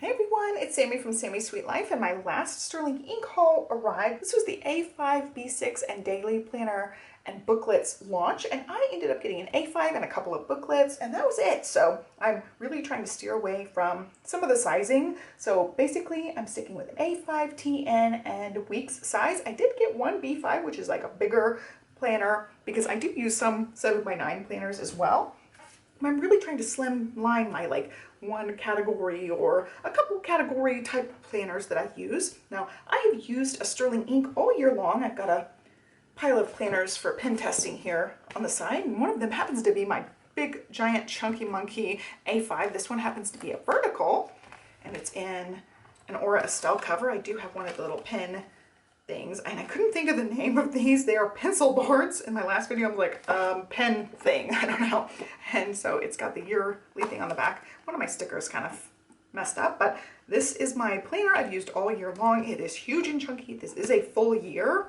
Hey everyone, it's Sammy from Sammy's Sweet Life, and my last Sterling ink haul arrived. This was the A5, B6, and Daily Planner and Booklets launch, and I ended up getting an A5 and a couple of booklets, and that was it. So I'm really trying to steer away from some of the sizing. So basically, I'm sticking with an A5, TN, and weeks size. I did get one B5, which is like a bigger planner, because I do use some 7x9 planners as well. I'm really trying to slimline my one category or a couple category type of planners that I use. Now, I have used a Sterling ink all year long. I've got a pile of planners for pen testing here on the side, and one of them happens to be my big, giant, chunky monkey A5. This one happens to be a vertical, and it's in an Aura Estelle cover. I do have one of the little pen things, and I couldn't think of the name of these. They are pencil boards. In my last video, I was like, pen thing, I don't know. And so it's got the yearly thing on the back. One of my stickers kind of messed up, but this is my planner I've used all year long. It is huge and chunky. This is a full year,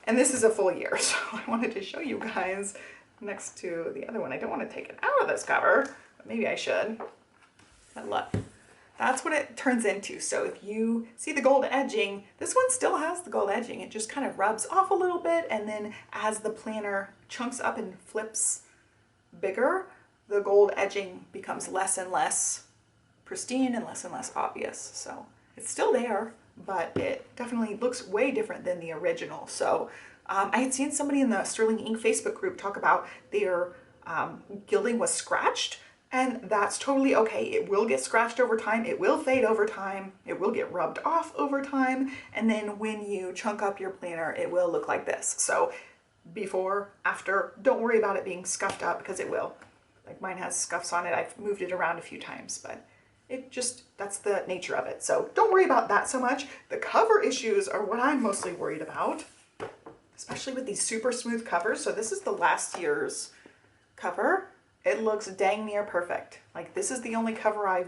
and this is a full year. So I wanted to show you guys next to the other one. I don't want to take it out of this cover, but maybe I should. But look. That's what it turns into. So if you see the gold edging, this one still has the gold edging. It just kind of rubs off a little bit, and then as the planner chunks up and flips bigger, the gold edging becomes less and less pristine and less obvious. So it's still there, but it definitely looks way different than the original. So I had seen somebody in the Sterling Ink Facebook group talk about their gilding was scratched. And that's totally okay. It will get scratched over time. It will fade over time. It will get rubbed off over time. And then when you chunk up your planner, it will look like this. So before, after, don't worry about it being scuffed up, because it will. Like mine has scuffs on it. I've moved it around a few times, but it just, that's the nature of it. So don't worry about that so much. The cover issues are what I'm mostly worried about, especially with these super smooth covers. So this is the last year's cover. It looks dang near perfect. Like, this is the only cover I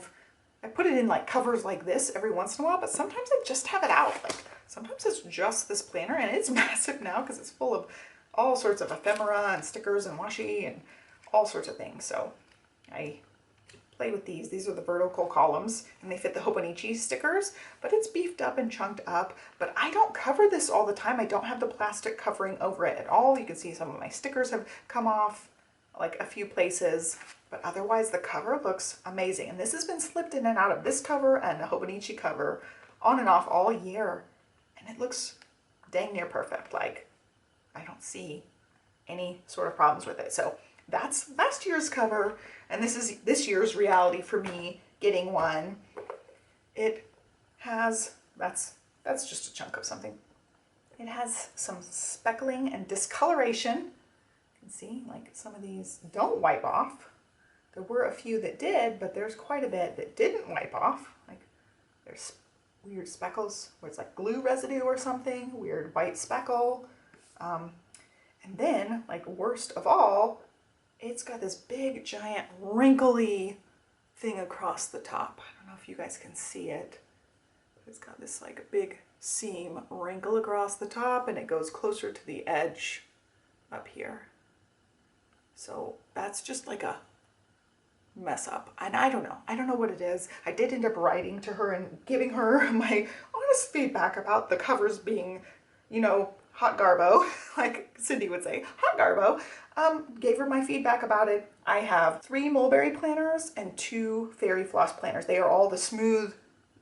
put it in like covers like this every once in a while, but sometimes I just have it out. Like, sometimes it's just this planner, and it's massive now because it's full of all sorts of ephemera and stickers and washi and all sorts of things. So I play with these. These are the vertical columns, and they fit the Hobonichi stickers, but it's beefed up and chunked up. But I don't cover this all the time. I don't have the plastic covering over it at all. You can see some of my stickers have come off, like a few places, but otherwise the cover looks amazing. And this has been slipped in and out of this cover and the Hobonichi cover on and off all year, and it looks dang near perfect. Like, I don't see any sort of problems with it. So that's last year's cover, and this is this year's reality for me getting one. It has, that's just a chunk of something. It has some speckling and discoloration. See, like some of these don't wipe off. There were a few that did, but there's quite a bit that didn't wipe off. Like, there's weird speckles where it's like glue residue or something, weird white speckle. And then, like, worst of all, it's got this big, giant, wrinkly thing across the top. I don't know if you guys can see it, but it's got this like big seam wrinkle across the top, and it goes closer to the edge up here. So that's just like a mess up. And I don't know what it is. I did end up writing to her and giving her my honest feedback about the covers being, you know, hot garbo, like Cindy would say, hot garbo. Gave her my feedback about it. I have 3 mulberry planners and 2 fairy floss planners. They are all the smooth,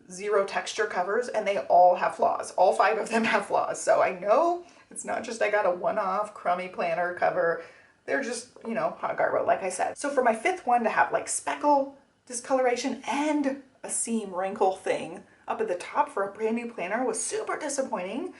zero texture covers, and they all have flaws. All 5 of them have flaws. So I know it's not just I got a one-off crummy planner cover. They're just, you know, hot garbo, like I said. So for my 5th one to have like speckle discoloration and a seam wrinkle thing up at the top for a brand new planner was super disappointing.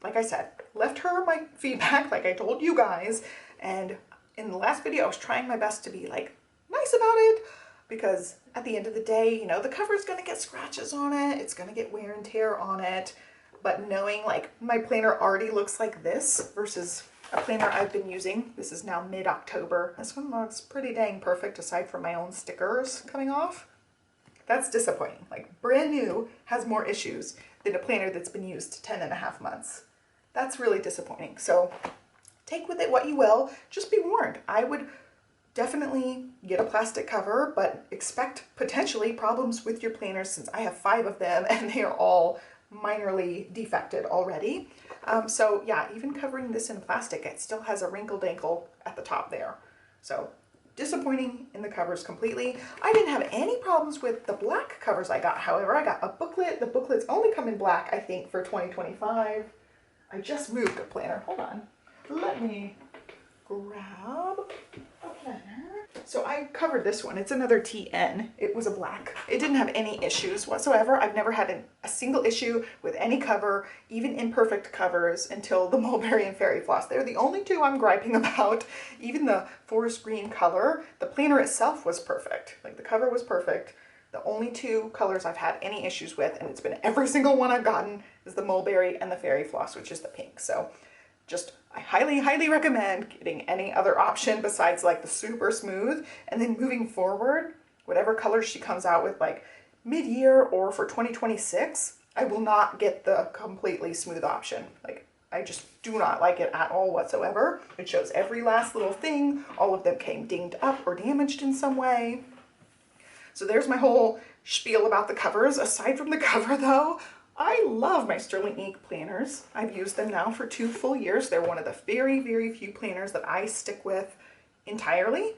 Like I said, left her my feedback like I told you guys. And in the last video, I was trying my best to be like nice about it, because at the end of the day, you know, the cover is going to get scratches on it. It's going to get wear and tear on it. But knowing like my planner already looks like this versus a planner I've been using, this is now mid-October. This one looks pretty dang perfect aside from my own stickers coming off. That's disappointing. Like, brand new has more issues than a planner that's been used 10.5 months. That's really disappointing. So take with it what you will. Just be warned. I would definitely get a plastic cover, but expect potentially problems with your planners since I have 5 of them and they are all minorly defected already. So yeah, even covering this in plastic, it still has a wrinkle dankle at the top there. So disappointing in the covers completely. I didn't have any problems with the black covers I got. However, I got a booklet. The booklets only come in black, I think, for 2025. I just moved a planner. Hold on. Let me grab a planner. So I covered this one. It's another TN. It was a black. It didn't have any issues whatsoever. I've never had a single issue with any cover, even imperfect covers, until the mulberry and fairy floss. They're the only 2 I'm griping about. Even the forest green color, the planner itself was perfect. Like the cover was perfect. The only 2 colors I've had any issues with, and it's been every single one I've gotten, is the mulberry and the fairy floss, which is the pink. So just, I highly, highly recommend getting any other option besides like the super smooth. And then moving forward, whatever color she comes out with, like mid-year or for 2026, I will not get the completely smooth option. Like, I just do not like it at all whatsoever. It shows every last little thing. All of them came dinged up or damaged in some way. So there's my whole spiel about the covers. Aside from the cover though, I love my Sterling Ink planners. I've used them now for 2 full years. They're one of the very, very few planners that I stick with entirely.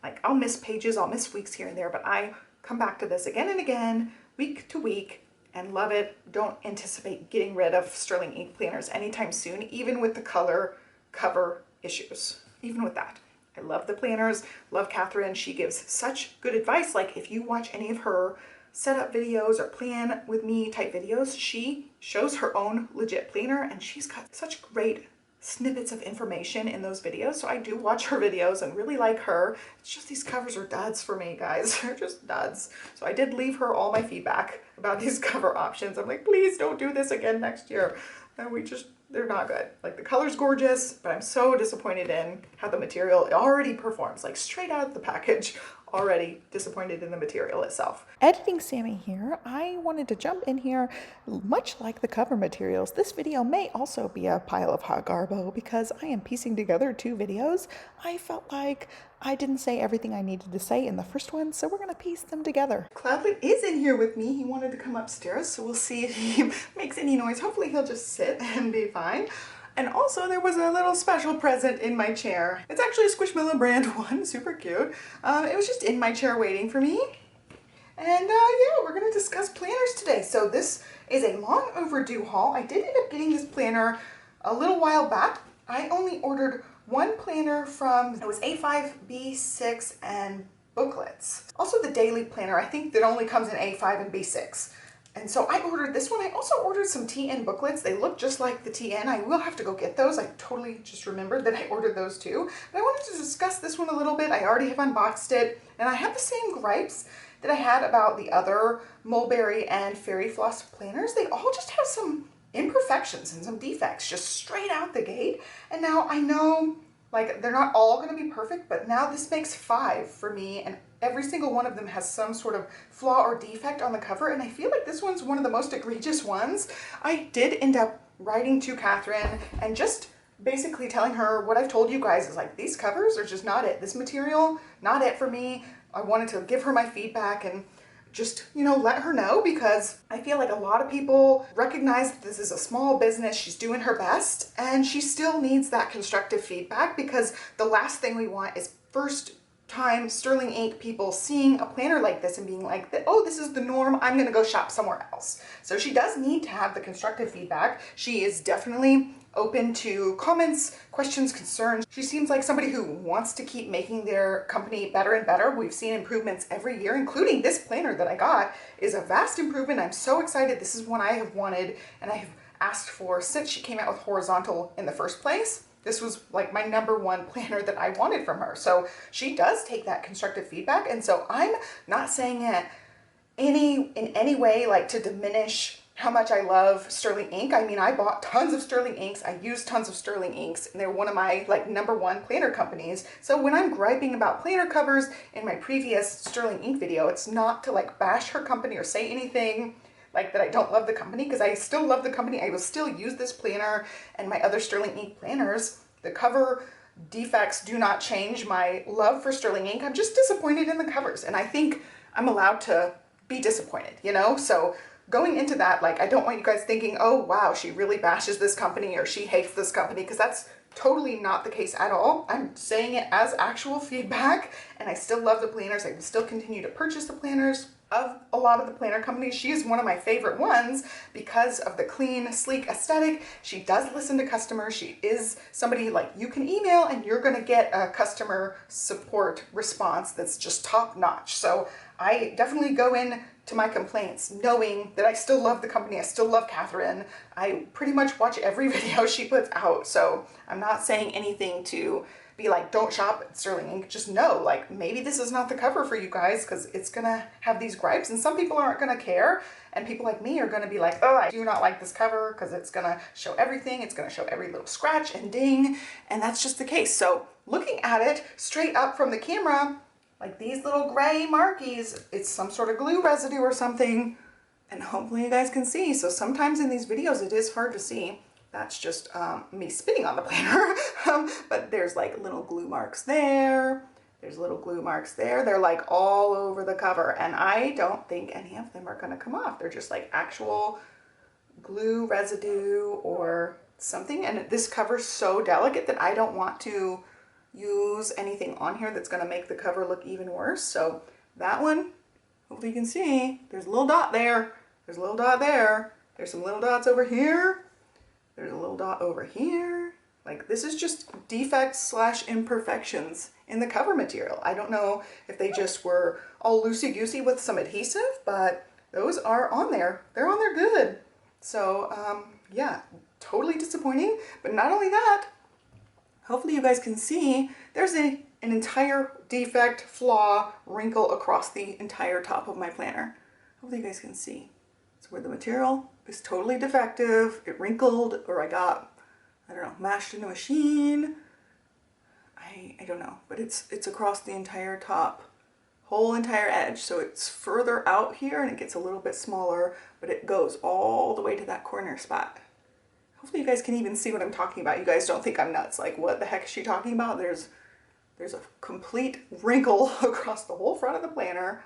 Like, I'll miss pages, I'll miss weeks here and there, but I come back to this again and again, week to week, and love it. Don't anticipate getting rid of Sterling Ink planners anytime soon, even with the color cover issues. Even with that. I love the planners, love Catherine. She gives such good advice. Like, if you watch any of her setup videos or plan with me type videos, she shows her own legit planner and she's got such great snippets of information in those videos. So I do watch her videos and really like her. It's just these covers are duds for me, guys. They're just duds. So I did leave her all my feedback about these cover options. I'm like, please don't do this again next year. And they're not good. Like, the color's gorgeous, but I'm so disappointed in how the material already performs. Like, straight out of the package, already disappointed in the material itself. Editing Sami here. I wanted to jump in here. Much like the cover materials, this video may also be a pile of hot garbo because I am piecing together 2 videos. I felt like I didn't say everything I needed to say in the first one, so we're going to piece them together. Cloudlet is in here with me. He wanted to come upstairs, so we'll see if he makes any noise. Hopefully he'll just sit and be fine. And also there was a little special present in my chair. It's actually a Squishmallow brand one, super cute. It was just in my chair waiting for me. And yeah, we're gonna discuss planners today. So this is a long overdue haul. I did end up getting this planner a little while back. I only ordered 1 planner from, it was A5, B6, and Booklets. Also the daily planner, I think that only comes in A5 and B6. And so I ordered this one. I also ordered some TN booklets. They look just like the TN. I will have to go get those. I totally just remembered that I ordered those too. But I wanted to discuss this one a little bit. I already have unboxed it. And I have the same gripes that I had about the other mulberry and fairy floss planners. They all just have some imperfections and some defects just straight out the gate. And now I know, like, they're not all going to be perfect, but now this makes 5 for me, and every single one of them has some sort of flaw or defect on the cover, and I feel like this one's one of the most egregious ones. I did end up writing to Catherine and just basically telling her what I've told you guys is like, these covers are just not it. This material, not it for me. I wanted to give her my feedback and just, you know, let her know, because I feel like a lot of people recognize that this is a small business. She's doing her best and she still needs that constructive feedback, because the last thing we want is first time Sterling Ink people seeing a planner like this and being like, oh, this is the norm, I'm gonna go shop somewhere else. So she does need to have the constructive feedback. She is definitely open to comments, questions, concerns. She seems like somebody who wants to keep making their company better and better. We've seen improvements every year, including this planner that I got is a vast improvement. I'm so excited. This is one I have wanted and I have asked for since she came out with horizontal in the first place. This was like my #1 planner that I wanted from her. So she does take that constructive feedback. And so I'm not saying it in any way like to diminish how much I love Sterling Ink. I mean, I bought tons of Sterling Inks. I use tons of Sterling Inks, and they're one of my like #1 planner companies. So when I'm griping about planner covers in my previous Sterling Ink video, it's not to like bash her company or say anything like that I don't love the company, because I still love the company. I will still use this planner and my other Sterling Ink planners. The cover defects do not change my love for sterling ink. I'm just disappointed in the covers, and I think I'm allowed to be disappointed, you know? So going into that, like, I don't want you guys thinking, oh wow, she really bashes this company or she hates this company, because that's totally not the case at all. I'm saying it as actual feedback, and I still love the planners. I still continue to purchase the planners of a lot of the planner companies. She is one of my favorite ones because of the clean, sleek aesthetic. She does listen to customers. She is somebody like you can email and you're going to get a customer support response that's just top notch. So I definitely go in to my complaints knowing that I still love the company. I still love Catherine. I pretty much watch every video she puts out. So I'm not saying anything to be like, don't shop at Sterling Ink. Just know, like, maybe this is not the cover for you guys because it's gonna have these gripes, and some people aren't gonna care, and people like me are gonna be like, oh, I do not like this cover because it's gonna show everything. It's gonna show every little scratch and ding, and that's just the case. So looking at it straight up from the camera, like these little gray markies, it's some sort of glue residue or something, and hopefully you guys can see. So sometimes in these videos it is hard to see. That's just me spitting on the planner. But there's like little glue marks there. There's little glue marks there. They're like all over the cover, and I don't think any of them are gonna come off. They're just like actual glue residue or something. And this cover's so delicate that I don't want to use anything on here that's gonna make the cover look even worse. So that one, hopefully you can see, there's a little dot there. There's a little dot there. There's some little dots over here. There's a little dot over here. Like, this is just defects / imperfections in the cover material. I don't know if they just were all loosey-goosey with some adhesive, but those are on there. They're on there good. So, yeah, totally disappointing. But not only that, hopefully you guys can see there's an entire defect, flaw, wrinkle across the entire top of my planner. Hopefully you guys can see. It's where the material is totally defective. It wrinkled, or I got, I don't know, mashed in a machine. I don't know, but it's across the entire top, whole entire edge. So it's further out here and it gets a little bit smaller, but it goes all the way to that corner spot. Hopefully you guys can even see what I'm talking about. You guys don't think I'm nuts. Like, what the heck is she talking about? There's a complete wrinkle across the whole front of the planner.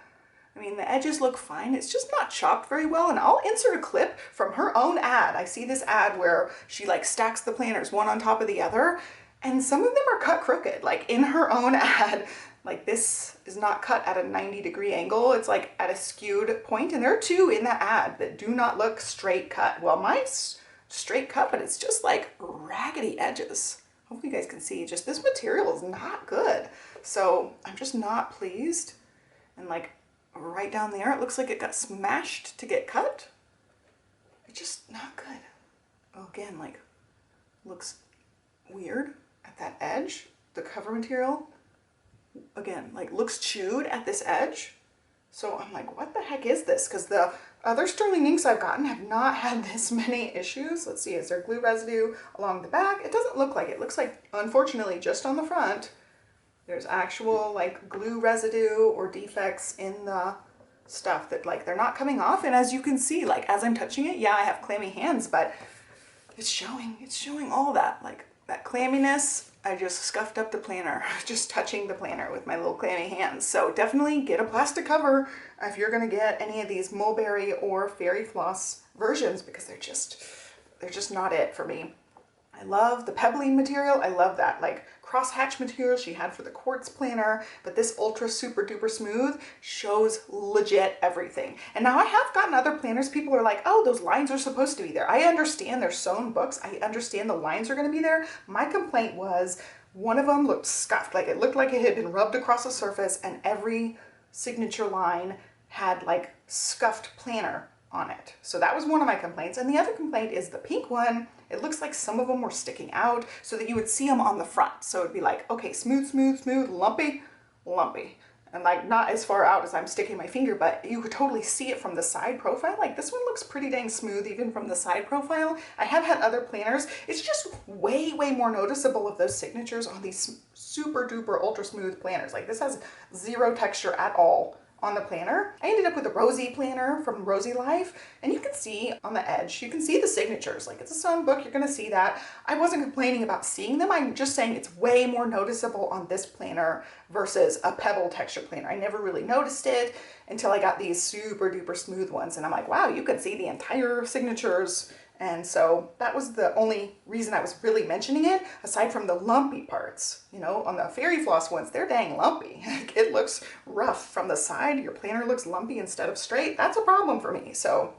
I mean, the edges look fine. It's just not chopped very well. And I'll insert a clip from her own ad. I see this ad where she like stacks the planners one on top of the other, and some of them are cut crooked. Like in her own ad, like this is not cut at a 90-degree angle. It's like at a skewed point. And there are two in that ad that do not look straight cut. Well, mine's straight cut, but it's just like raggedy edges. Hopefully you guys can see, just this material is not good. So I'm just not pleased. And like, right down there, it looks like it got smashed to get cut. It's just not good. Oh, again, like, looks weird at that edge. The cover material, again, like looks chewed at this edge. So I'm like, what the heck is this? Because the other sterling inks I've gotten have not had this many issues. Let's see, is there glue residue along the back? It doesn't look like it. It looks like, unfortunately, just on the front, there's actual like glue residue or defects in the stuff that like they're not coming off. And as you can see, like as I'm touching it, yeah, I have clammy hands, but it's showing all that, like that clamminess. I just scuffed up the planner, just touching the planner with my little clammy hands. So definitely get a plastic cover if you're gonna get any of these mulberry or fairy floss versions, because they're just not it for me. I love the pebbling material. I love that like crosshatch material she had for the quartz planner, but this ultra super duper smooth shows legit everything. And now I have gotten other planners, people are like, oh, those lines are supposed to be there. I understand they're sewn books. I understand the lines are going to be there. My complaint was one of them looked scuffed, like it looked like it had been rubbed across a surface, and every signature line had like scuffed planner on it. So that was one of my complaints. And the other complaint is the pink one. It looks like some of them were sticking out so that you would see them on the front. So it'd be like, okay, smooth, smooth, smooth, lumpy, lumpy. And like not as far out as I'm sticking my finger, but you could totally see it from the side profile. Like this one looks pretty dang smooth even from the side profile. I have had other planners. It's just way, way more noticeable of those signatures on these super duper ultra smooth planners. Like this has zero texture at all on the planner. I ended up with a Rosie planner from Rosie Life, and you can see on the edge, you can see the signatures. Like, it's a sewn book, you're gonna see that. I wasn't complaining about seeing them. I'm just saying it's way more noticeable on this planner versus a pebble texture planner. I never really noticed it until I got these super duper smooth ones, and I'm like, wow, you can see the entire signatures. And so that was the only reason I was really mentioning it, aside from the lumpy parts. You know, on the fairy floss ones, they're dang lumpy. It looks rough from the side. Your planner looks lumpy instead of straight. That's a problem for me. So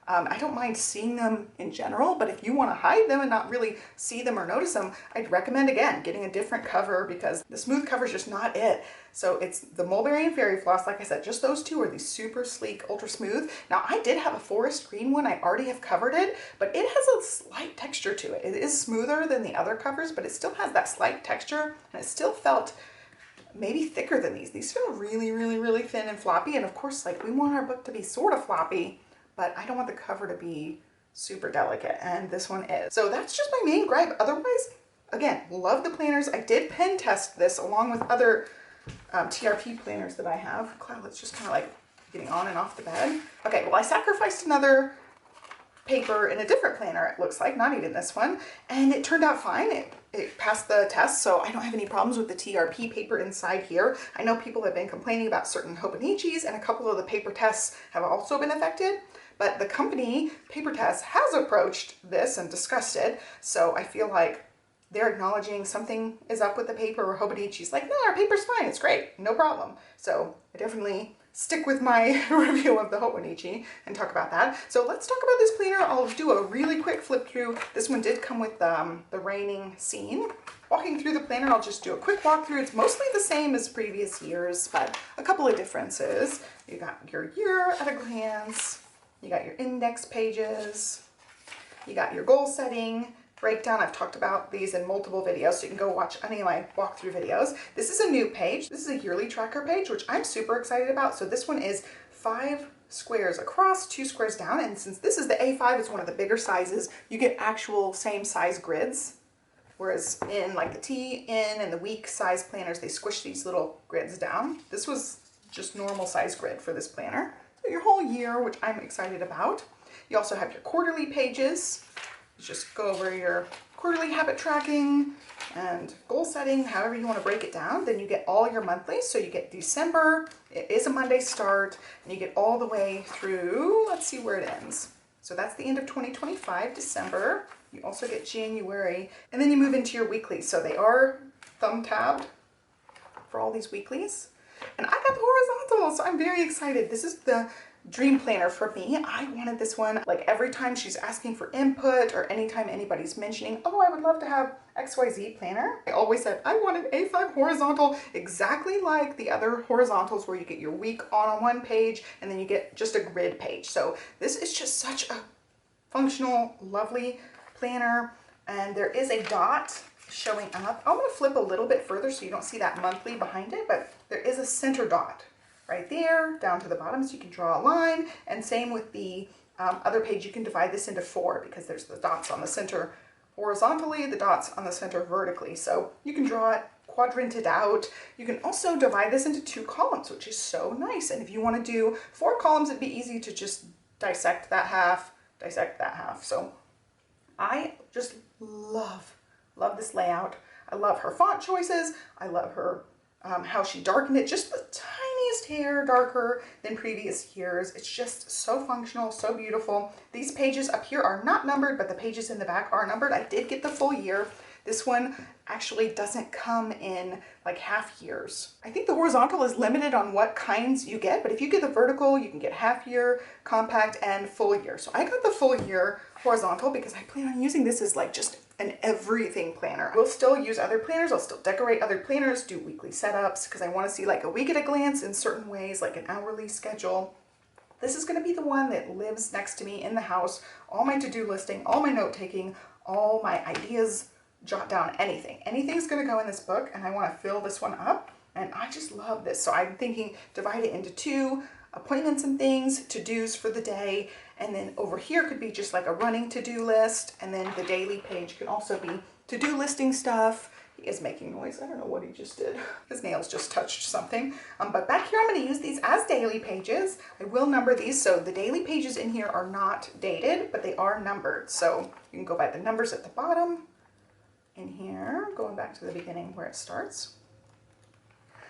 I don't mind seeing them in general, but if you want to hide them and not really see them or notice them, I'd recommend, again, getting a different cover, because the smooth cover is just not it. So it's the Mulberry and Fairy Floss. Like I said, just those two are these super sleek, ultra smooth. Now, I did have a forest green one. I already have covered it, but it has a slight texture to it. It is smoother than the other covers, but it still has that slight texture, and it still felt maybe thicker than these. These feel really, really, really thin and floppy. And of course, like, we want our book to be sort of floppy, but I don't want the cover to be super delicate, and this one is. So that's just my main gripe. Otherwise, again, love the planners. I did pen test this along with other TRP planners that I have. Cloudlet's just kind of like getting on and off the bed. Okay, well, I sacrificed another paper in a different planner, it looks like, not even this one, and it turned out fine. It passed the test, so I don't have any problems with the TRP paper inside here. I know people have been complaining about certain Hobonichis, and a couple of the paper tests have also been affected. But the company, Paper Test, has approached this and discussed it, so I feel like they're acknowledging something is up with the paper, or Hobonichi's like, no, our paper's fine, it's great, no problem. So I definitely stick with my review of the Hobonichi and talk about that. So let's talk about this planner. I'll do a really quick flip through. This one did come with the raining scene. Walking through the planner, I'll just do a quick walkthrough. It's mostly the same as previous years, but a couple of differences. You got your year at a glance. You got your index pages, you got your goal setting breakdown. I've talked about these in multiple videos, so you can go watch any of my walkthrough videos. This is a new page. This is a yearly tracker page, which I'm super excited about. So this one is 5 squares across, 2 squares down, and since this is the A5, it's one of the bigger sizes, you get actual same size grids. Whereas in like the T, N, and the week size planners, they squish these little grids down. This was just normal size grid for this planner. Your whole year, which I'm excited about. You also have your quarterly pages. You just go over your quarterly habit tracking and goal setting, however you want to break it down. Then you get all your monthlies. So you get December, it is a Monday start, and you get all the way through, let's see where it ends. So that's the end of 2025, December. You also get January, and then you move into your weeklies. So they are thumb tabbed for all these weeklies. And I got the horizontal, so I'm very excited. This is the dream planner for me. I wanted this one, like, every time she's asking for input or anytime anybody's mentioning, oh, I would love to have XYZ planner. I always said I wanted A5 horizontal, exactly like the other horizontals where you get your week on one page and then you get just a grid page. So this is just such a functional, lovely planner. And there is a dot showing up. I'm going to flip a little bit further so you don't see that monthly behind it, but there is a center dot right there down to the bottom, so you can draw a line. And same with the other page, you can divide this into 4 because there's the dots on the center horizontally, the dots on the center vertically. So you can draw it quadranted out. You can also divide this into 2 columns, which is so nice. And if you want to do 4 columns, it'd be easy to just dissect that half, dissect that half. So I just love this layout. I love her font choices. I love her, how she darkened it, just the tiniest hair darker than previous years. It's just so functional, so beautiful. These pages up here are not numbered, but the pages in the back are numbered. I did get the full year. This one actually doesn't come in like half years. I think the horizontal is limited on what kinds you get, but if you get the vertical, you can get half year, compact, and full year. So I got the full year horizontal because I plan on using this as like just an everything planner. We'll still use other planners. I'll still decorate other planners, do weekly setups because I want to see like a week at a glance in certain ways, like an hourly schedule. This is going to be the one that lives next to me in the house. All my to-do listing, all my note-taking, all my ideas, jot down anything. Anything's going to go in this book, and I want to fill this one up, and I just love this. So I'm thinking divide it into 2 appointments and things, to-dos for the day, and then over here could be just like a running to-do list, and then the daily page could also be to-do listing stuff He is making noise. I don't know what he just did. His nails just touched something. But back here, I'm going to use these as daily pages. I will number these. So the daily pages in here are not dated, but they are numbered. So you can go by the numbers at the bottom in here, going back to the beginning where it starts.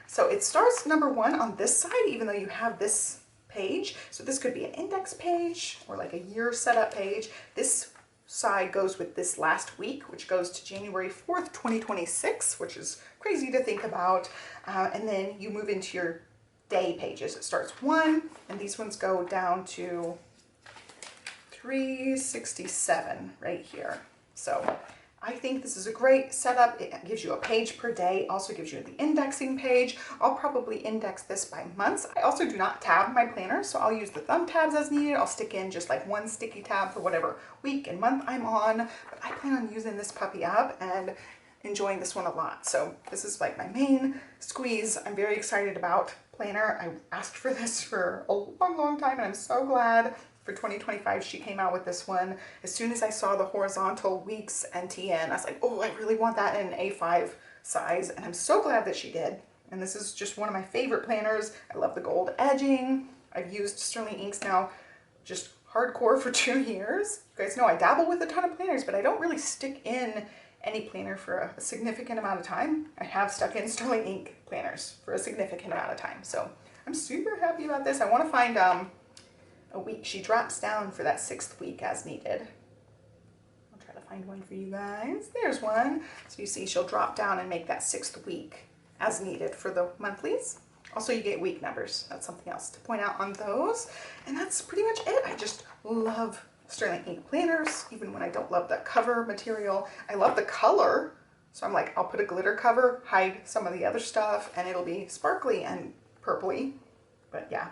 So it starts number 1 on this side, even though you have this page. So this could be an index page or like a year setup page. This side goes with this last week, which goes to January 4th, 2026, which is crazy to think about. And then you move into your day pages. It starts 1, and these ones go down to 367 right here. So I think this is a great setup. It gives you a page per day, also gives you the indexing page. I'll probably index this by months. I also do not tab my planner, so I'll use the thumb tabs as needed. I'll stick in just like one sticky tab for whatever week and month I'm on, but I plan on using this puppy up and enjoying this one a lot. So this is like my main squeeze I'm very excited about planner. I asked for this for a long time, and I'm so glad for 2025 she came out with this one. As soon as I saw the horizontal weeks and TN, I was like, oh, I really want that in an A5 size, and I'm so glad that she did. And this is just one of my favorite planners. I love the gold edging. I've used Sterling inks now just hardcore for 2 years. You guys know I dabble with a ton of planners, but I don't really stick in any planner for a significant amount of time. I have stuck in Sterling ink planners for a significant amount of time. So I'm super happy about this. I want to find a week. She drops down for that 6th week as needed. I'll try to find one for you guys. There's one. So you see she'll drop down and make that 6th week as needed for the monthlies. Also, you get week numbers. That's something else to point out on those. And that's pretty much it. I just love Sterling ink planners, even when I don't love the cover material. I love the color. So I'm like, I'll put a glitter cover, hide some of the other stuff, and it'll be sparkly and purpley. But yeah,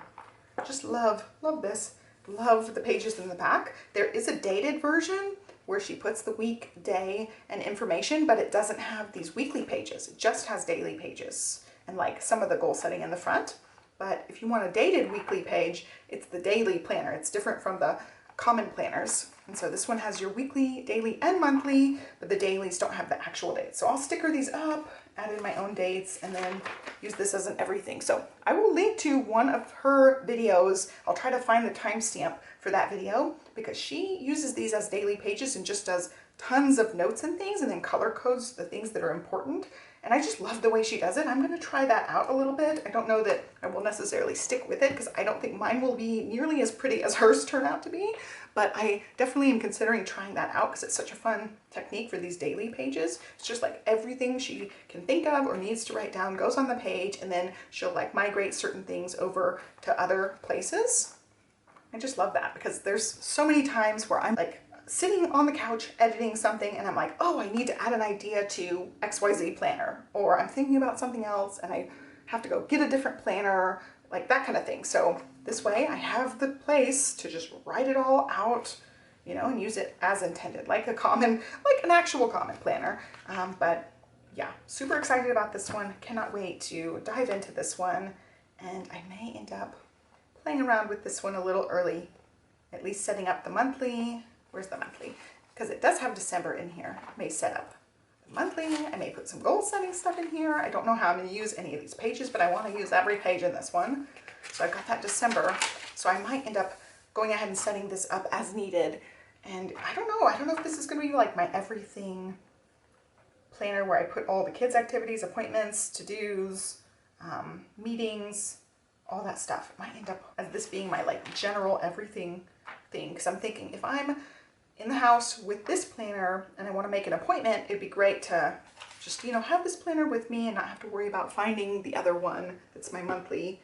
just love this. Love the pages in the back. There is a dated version where she puts the week, day, and information, but it doesn't have these weekly pages. It just has daily pages and like some of the goal setting in the front. But if you want a dated weekly page, it's the daily planner. It's different from the common planners. And so this one has your weekly, daily, and monthly, but the dailies don't have the actual dates. So I'll sticker these up, add in my own dates, and then use this as an everything. So I will link to one of her videos. I'll try to find the timestamp for that video because she uses these as daily pages and just does tons of notes and things and then color codes the things that are important. And I just love the way she does it. I'm going to try that out a little bit. I don't know that I will necessarily stick with it because I don't think mine will be nearly as pretty as hers turn out to be. But I definitely am considering trying that out because it's such a fun technique for these daily pages. It's just like everything she can think of or needs to write down goes on the page, and then she'll like migrate certain things over to other places. I just love that because there's so many times where I'm like sitting on the couch editing something and I'm like, oh, I need to add an idea to XYZ planner, or I'm thinking about something else and I have to go get a different planner, like that kind of thing. So this way I have the place to just write it all out, you know, and use it as intended, like a common, like an actual common planner. But yeah, super excited about this one. Cannot wait to dive into this one. And I may end up playing around with this one a little early, at least setting up the monthly. Where's the monthly? Because it does have December in here. I may set up the monthly. I may put some goal setting stuff in here. I don't know how I'm going to use any of these pages, but I want to use every page in this one. So I've got that December. So I might end up going ahead and setting this up as needed. And I don't know. I don't know if this is going to be like my everything planner where I put all the kids' activities, appointments, to-dos, meetings, all that stuff. It might end up as this being my like general everything thing. Because I'm thinking if I'm in the house with this planner and I want to make an appointment, it'd be great to just, you know, have this planner with me and not have to worry about finding the other one that's my monthly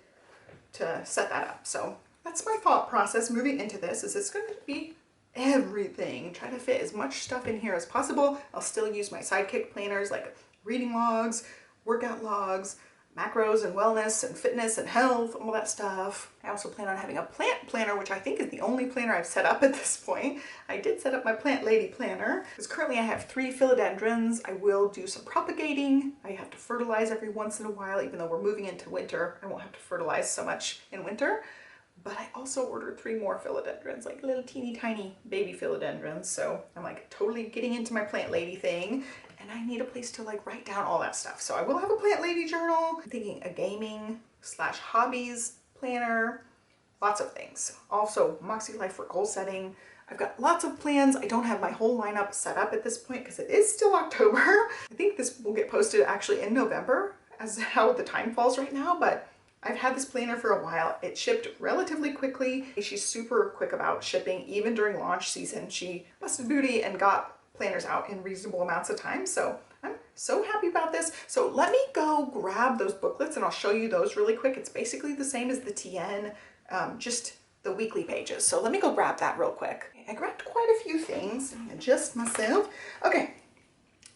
to set that up. So that's my thought process moving into this. Is it's going to be everything. Try to fit as much stuff in here as possible. I'll still use my sidekick planners like reading logs, workout logs, macros and wellness and fitness and health, all that stuff. I also plan on having a plant planner, which I think is the only planner I've set up at this point. I did set up my plant lady planner because currently I have 3 philodendrons. I will do some propagating. I have to fertilize every once in a while, even though we're moving into winter. I won't have to fertilize so much in winter. But I also ordered 3 more philodendrons, like little teeny tiny baby philodendrons. So I'm like totally getting into my plant lady thing. And and I need a place to like write down all that stuff. So I will have a plant lady journal. I'm thinking a gaming slash hobbies planner, lots of things. Also Moxie Life for goal setting. I've got lots of plans. I don't have my whole lineup set up at this point because it is still October. I think this will get posted actually in November as how the time falls right now, but I've had this planner for a while. It shipped relatively quickly. She's super quick about shipping. Even during launch season, she busted booty and got planners out in reasonable amounts of time. So I'm so happy about this. So let me go grab those booklets and I'll show you those really quick. It's basically the same as the TN, just the weekly pages. So let me go grab that real quick. I grabbed quite a few things, adjust myself. Okay,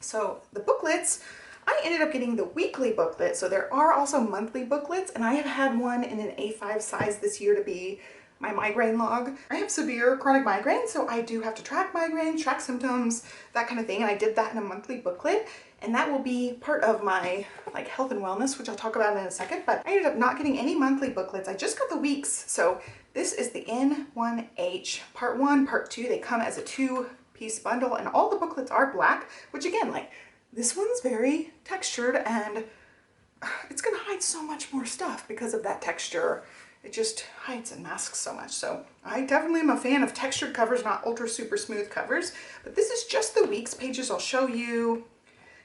so the booklets, I ended up getting the weekly booklet. So there are also monthly booklets, and I have had one in an A5 size this year to be my migraine log. I have severe chronic migraine, so I do have to track migraine, track symptoms, that kind of thing. And I did that in a monthly booklet, and that will be part of my like health and wellness, which I'll talk about in a second. But I ended up not getting any monthly booklets. I just got the weeks. So this is the N1H part 1, part 2. They come as a 2-piece bundle, and all the booklets are black, which again, like this one's very textured, and it's gonna hide so much more stuff because of that texture. It just hides and masks so much. So I definitely am a fan of textured covers, not ultra super smooth covers. But this is just the weeks pages. I'll show you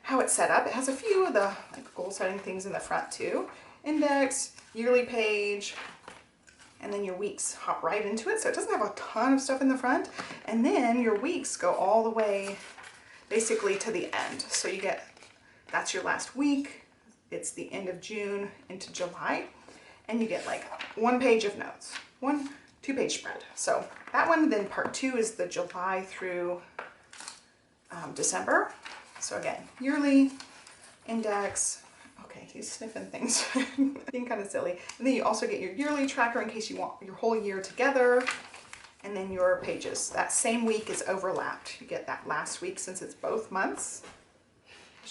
how it's set up. It has a few of the like goal setting things in the front too. Index, yearly page, and then your weeks hop right into it. So it doesn't have a ton of stuff in the front. And then your weeks go all the way basically to the end. So you get, that's your last week. It's the end of June into July. And you get like 1 page of notes, 2-page spread. So that one, then part 2 is the July through December. So again, yearly, index. Okay, he's sniffing things, being kind of silly. And then you also get your yearly tracker in case you want your whole year together. And then your pages. That same week is overlapped. You get that last week since it's both months.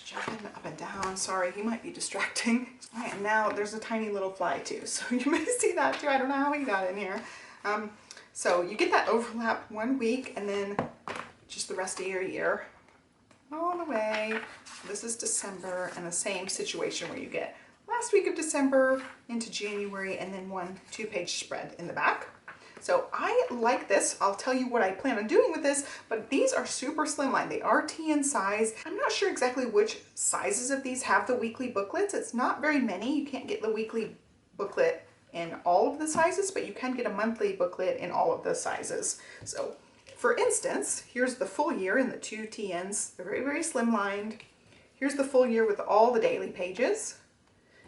Jumping up and down. Sorry, he might be distracting. All right, and now there's a tiny little fly too, so you may see that too. I don't know how he got in here. So you get that overlap 1 week, and then just the rest of your year all the way. This is December, and the same situation where you get last week of December into January, and then 1 2-page spread in the back. So I like this. I'll tell you what I plan on doing with this, but these are super slimline. They are TN size. I'm not sure exactly which sizes of these have the weekly booklets. It's not very many. You can't get the weekly booklet in all of the sizes, but you can get a monthly booklet in all of the sizes. So for instance, here's the full year in the 2 TNs. They're very, very slimlined. Here's the full year with all the daily pages.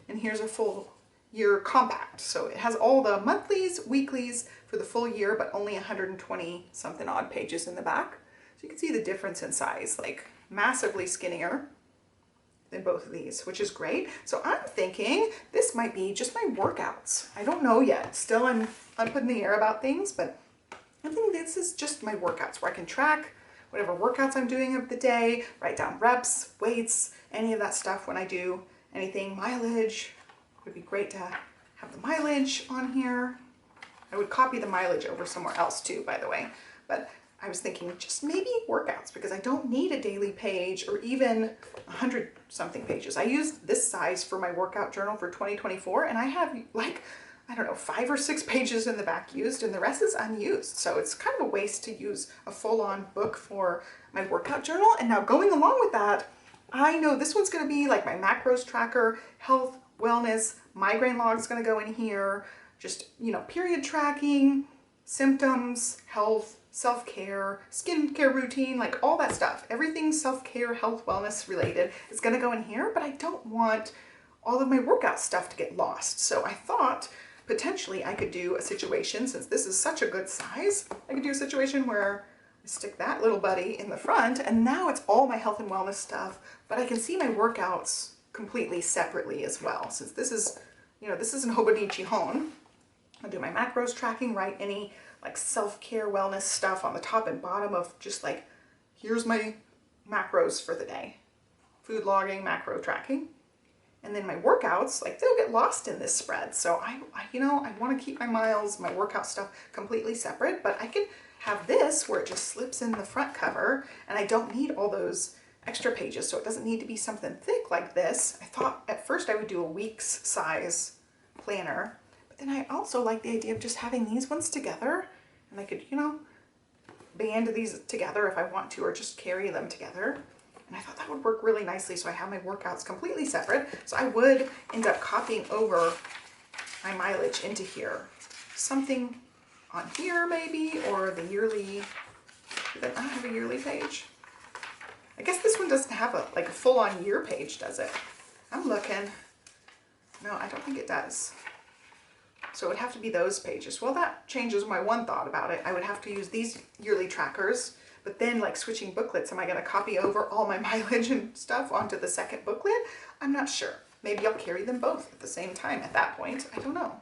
And here's a full year compact. So it has all the monthlies, weeklies for the full year, but only 120 something odd pages in the back. So you can see the difference in size, like massively skinnier than both of these, which is great. So I'm thinking this might be just my workouts. I don't know yet. Still I'm up in the air about things, but I think this is just my workouts where I can track whatever workouts I'm doing of the day, write down reps, weights, any of that stuff when I do anything. Mileage would be great to have the mileage on here. I would copy the mileage over somewhere else too, by the way. But I was thinking just maybe workouts, because I don't need a daily page or even 100 something pages. I used this size for my workout journal for 2024, and I have like, I don't know, 5 or 6 pages in the back used, and the rest is unused. So it's kind of a waste to use a full-on book for my workout journal. And now going along with that, I know this one's going to be like my macros tracker, health, wellness, migraine log is going to go in here. Just, you know, period tracking, symptoms, health, self-care, skincare routine, like all that stuff. Everything self-care, health, wellness related is going to go in here, but I don't want all of my workout stuff to get lost. So I thought potentially I could do a situation, since this is such a good size, I could do a situation where I stick that little buddy in the front, and now it's all my health and wellness stuff, but I can see my workouts completely separately as well. Since this is, you know, this is an Hobonichi Hon. I'll do my macros tracking, write any like self-care wellness stuff on the top and bottom of just like, here's my macros for the day. Food logging, macro tracking. And then my workouts, like they'll get lost in this spread. So I you know, I want to keep my miles, my workout stuff completely separate, but I can have this where it just slips in the front cover, and I don't need all those extra pages, so it doesn't need to be something thick like this. I thought at first I would do a week's size planner, but then I also like the idea of just having these ones together, and I could, you know, band these together if I want to, or just carry them together. And I thought that would work really nicely, so I have my workouts completely separate. So I would end up copying over my mileage into here. Something on here maybe, or the yearly, did I not have a yearly page? I guess this one doesn't have a full-on year page, does it? I'm looking. No, I don't think it does. So it would have to be those pages. Well, that changes my one thought about it. I would have to use these yearly trackers, but then like switching booklets, am I going to copy over all my mileage and stuff onto the second booklet? I'm not sure. Maybe I'll carry them both at the same time at that point. I don't know.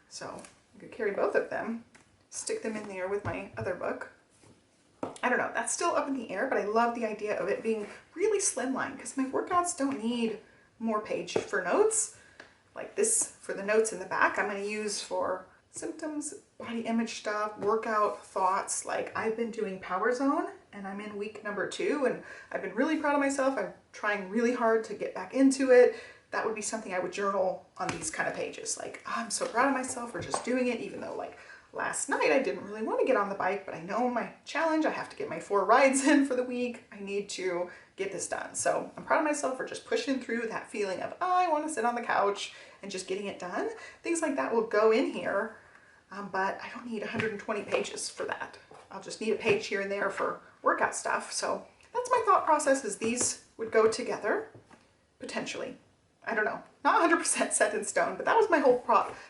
So I could carry both of them, stick them in there with my other book. I don't know, that's still up in the air, but I love the idea of it being really slimline because my workouts don't need more page for notes. Like this for the notes in the back, I'm going to use for symptoms, body image stuff, workout thoughts. Like I've been doing Power Zone and I'm in week number 2 and I've been really proud of myself. I'm trying really hard to get back into it. That would be something I would journal on these kind of pages. Like, oh, I'm so proud of myself for just doing it, even though like last night I didn't really want to get on the bike, but I know my challenge, I have to get my 4 rides in for the week. I need to get this done. So I'm proud of myself for just pushing through that feeling of, oh, I want to sit on the couch and just getting it done. Things like that will go in here, but I don't need 120 pages for that. I'll just need a page here and there for workout stuff. So that's my thought process, is these would go together, potentially. I don't know, not 100% set in stone, but that was my whole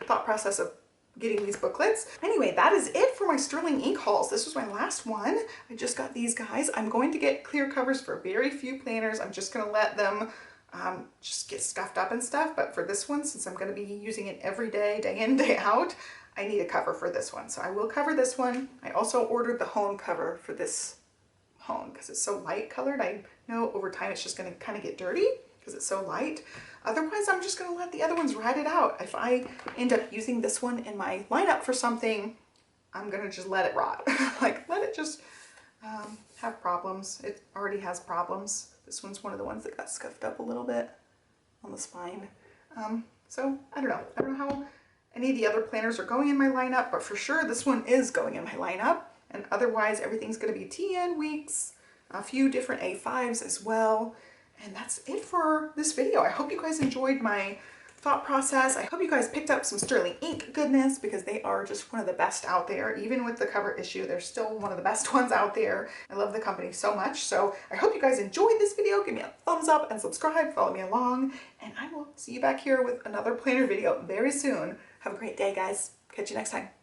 thought process of getting these booklets. Anyway, that is it for my Sterling ink hauls. This was my last one. I just got these guys. I'm going to get clear covers for very few planners. I'm just going to let them just get scuffed up and stuff. But for this one, since I'm going to be using it every day, day in, day out, I need a cover for this one. So I will cover this one. I also ordered the hone cover for this hone because it's so light colored. I know over time it's just going to kind of get dirty because it's so light. Otherwise, I'm just going to let the other ones ride it out. If I end up using this one in my lineup for something, I'm going to just let it rot. Like, let it just have problems. It already has problems. This one's one of the ones that got scuffed up a little bit on the spine. So, I don't know. I don't know how any of the other planners are going in my lineup, but for sure this one is going in my lineup. And otherwise, everything's going to be TN weeks, a few different A5s as well. And that's it for this video. I hope you guys enjoyed my thought process. I hope you guys picked up some Sterling ink goodness, because they are just one of the best out there. Even with the cover issue, they're still one of the best ones out there. I love the company so much. So I hope you guys enjoyed this video. Give me a thumbs up and subscribe, follow me along, and I will see you back here with another planner video very soon. Have a great day, guys. Catch you next time.